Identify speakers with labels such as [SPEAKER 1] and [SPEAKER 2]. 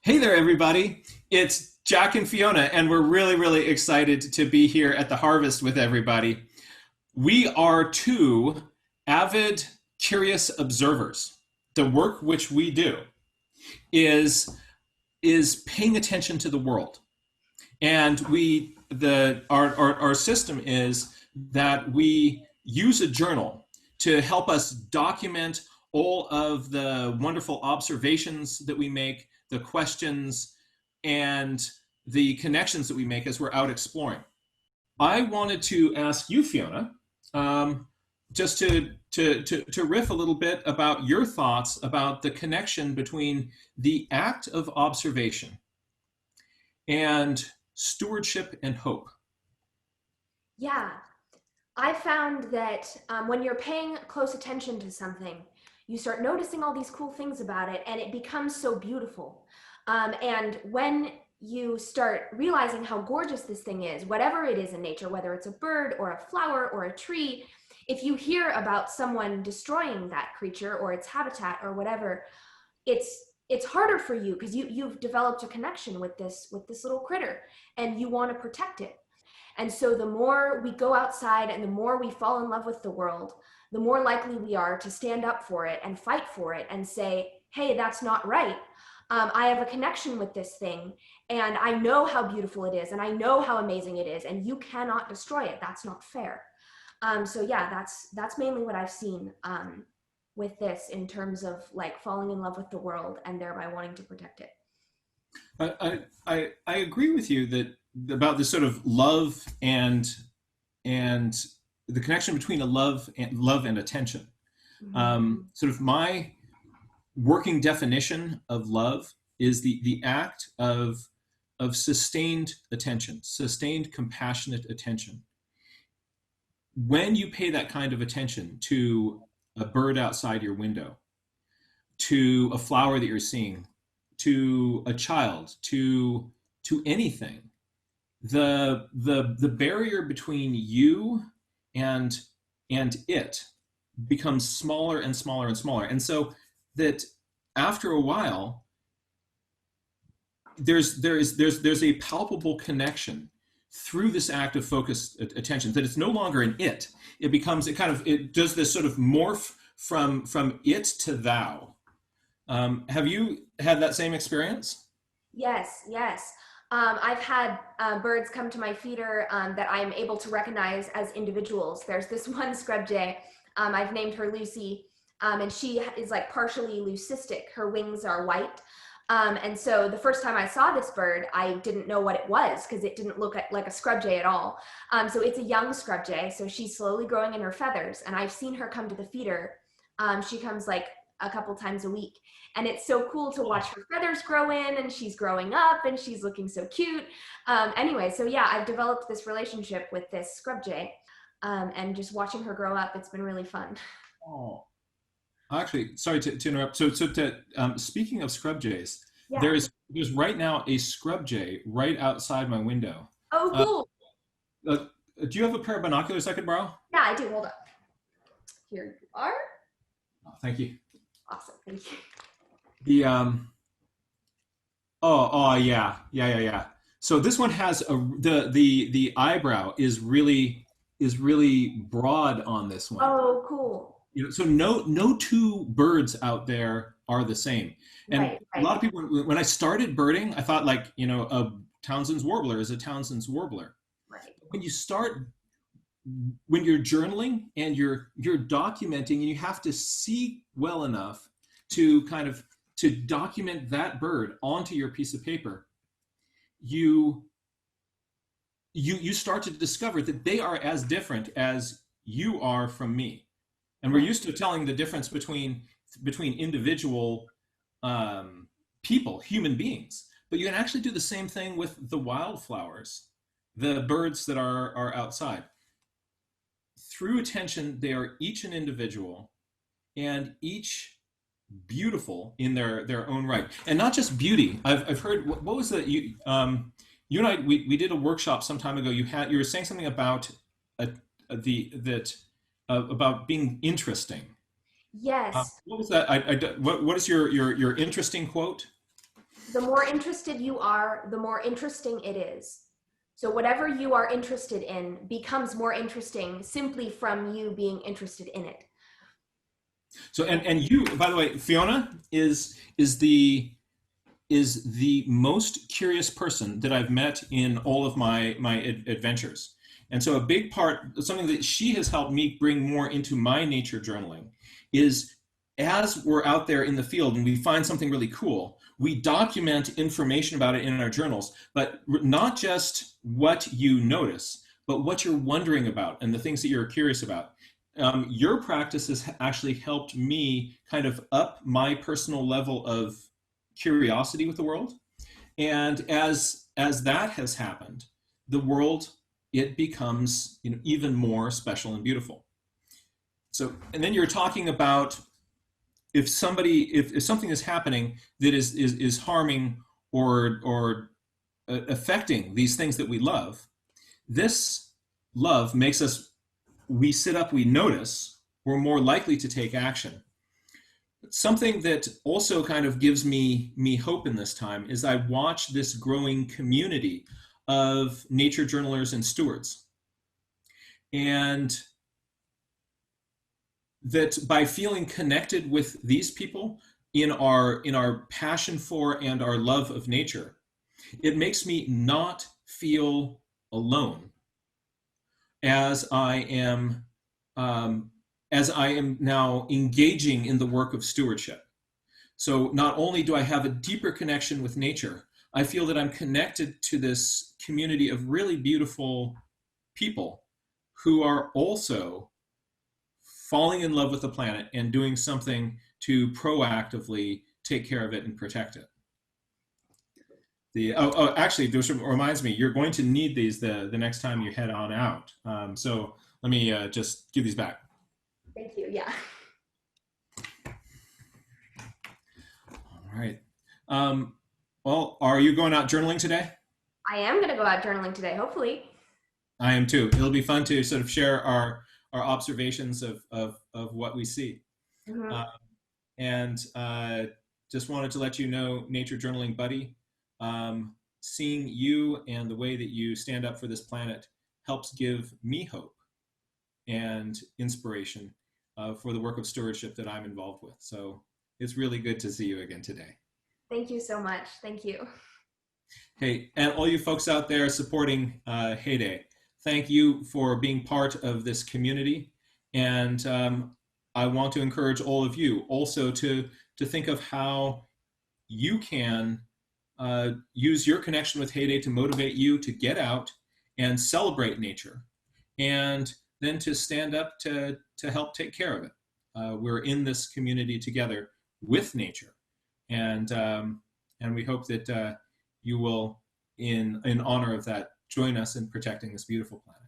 [SPEAKER 1] Hey there, everybody. It's Jack and Fiona, and we're really, really excited to be here at the Harvest with everybody. We are two avid, curious observers. The work which we do is is paying attention to the world, and our system is that we use a journal to help us document all of the wonderful observations that we make, the questions, and the connections that we make as we're out exploring. I wanted to ask you, Fiona, um, just to riff a little bit about your thoughts about the connection between the act of observation and stewardship and hope.
[SPEAKER 2] Yeah, I found that when you're paying close attention to something, you start noticing all these cool things about it, and it becomes so beautiful. And when you start realizing how gorgeous this thing is, whatever it is in nature, whether it's a bird or a flower or a tree, if you hear about someone destroying that creature or its habitat or whatever, it's harder for you because you've developed a connection with this little critter, and you want to protect it. And so the more we go outside and the more we fall in love with the world, the more likely we are to stand up for it and fight for it and say, hey, that's not right. I have a connection with this thing, and I know how beautiful it is, and I know how amazing it is, and you cannot destroy it. That's not fair. So yeah, that's mainly what I've seen with this in terms of like falling in love with the world and thereby wanting to protect it.
[SPEAKER 1] I agree with you that about this sort of love and the connection between a love and attention.
[SPEAKER 2] Mhm.
[SPEAKER 1] Sort of my working definition of love is the act of sustained attention, sustained compassionate attention. When you pay that kind of attention to a bird outside your window, to a flower that you're seeing, to a child, to anything, the barrier between you and it becomes smaller and smaller and smaller, and so that after a while there's a palpable connection through this act of focused attention, that it's no longer an it becomes, it does this sort of morph from it to thou. Have you had that same experience?
[SPEAKER 2] Yes, yes. I've had birds come to my feeder that I'm able to recognize as individuals. There's this one scrub jay. I've named her Lucy, and she is like partially leucistic. Her wings are white. And so the first time I saw this bird, I didn't know what it was because it didn't look like a scrub jay at all. So it's a young scrub jay, so she's slowly growing in her feathers, and I've seen her come to the feeder. She comes like a couple times a week, and it's so cool to watch her feathers grow in, and she's growing up and she's looking so cute. Anyway, so yeah, I've developed this relationship with this scrub jay, and just watching her grow up, it's been really fun.
[SPEAKER 1] Oh, actually, sorry to interrupt. Speaking of scrub jays,
[SPEAKER 2] Yeah.
[SPEAKER 1] there's right now a scrub jay right outside my window.
[SPEAKER 2] Oh,
[SPEAKER 1] Uh,
[SPEAKER 2] cool.
[SPEAKER 1] uh, do you have a pair of binoculars I could borrow?
[SPEAKER 2] Yeah, I do. Hold up. Here you are.
[SPEAKER 1] Oh, thank you.
[SPEAKER 2] Awesome. Thank you.
[SPEAKER 1] The yeah. So this one has the eyebrow is really broad on this one.
[SPEAKER 2] Oh, cool.
[SPEAKER 1] So no two birds out there are the same. And
[SPEAKER 2] Right,
[SPEAKER 1] a
[SPEAKER 2] right,
[SPEAKER 1] lot of people, when I started birding, I thought, like, a Townsend's warbler is a Townsend's warbler.
[SPEAKER 2] right.
[SPEAKER 1] When you start, when you're journaling and you're documenting, and you have to see well enough to kind of to document that bird onto your piece of paper, you you start to discover that they are as different as you are from me. And we're
[SPEAKER 2] Right.
[SPEAKER 1] used to telling the difference between individual people, human beings, but you can actually do the same thing with the wildflowers, the birds that are outside. Through attention, they are each an individual, and each beautiful in their own right, and not just beauty. I've heard, what was that, you and I, we did a workshop some time ago. You were saying something about the that about being interesting.
[SPEAKER 2] Yes.
[SPEAKER 1] What was that? What is your interesting quote?
[SPEAKER 2] The more interested you are, the more interesting it is. So whatever you are interested in becomes more interesting simply from you being interested in it.
[SPEAKER 1] So, and you, by the way, Fiona is the most curious person that I've met in all of my adventures. And so a big part, something that she has helped me bring more into my nature journaling is, as we're out there in the field and we find something really cool, we document information about it in our journals, but not just what you notice, but what you're wondering about and the things that you're curious about. Your practice has actually helped me kind of up my personal level of curiosity with the world. And as that has happened, the world, it becomes, even more special and beautiful. So, and then you're talking about, if something is happening that is harming or affecting these things that we love, this love makes us, we sit up, we notice, we're more likely to take action. Something that also kind of gives me hope in this time is I watch this growing community of nature journalers and stewards. And that by feeling connected with these people in our passion for and our love of nature, it makes me not feel alone as I am now engaging in the work of stewardship. So not only do I have a deeper connection with nature, I feel that I'm connected to this community of really beautiful people who are also falling in love with the planet and doing something to proactively take care of it and protect it. Actually, this reminds me, you're going to need these the next time you head on out. So let me just give these back.
[SPEAKER 2] Thank you. Yeah.
[SPEAKER 1] All right. Well, are you going out journaling today?
[SPEAKER 2] I am going to go out journaling today, hopefully.
[SPEAKER 1] I am too. It'll be fun to sort of share our observations of what we see.
[SPEAKER 2] Mm-hmm.
[SPEAKER 1] And just wanted to let you know, Nature Journaling Buddy, seeing you and the way that you stand up for this planet helps give me hope and inspiration for the work of stewardship that I'm involved with. So it's really good to see you again today.
[SPEAKER 2] Thank you so much. Thank you.
[SPEAKER 1] Hey, and all you folks out there supporting Heyday, thank you for being part of this community. And I want to encourage all of you also to think of how you can use your connection with Heyday to motivate you to get out and celebrate nature, and then to stand up to help take care of it. We're in this community together with nature, and we hope that you will, in honor of that, join us in protecting this beautiful planet.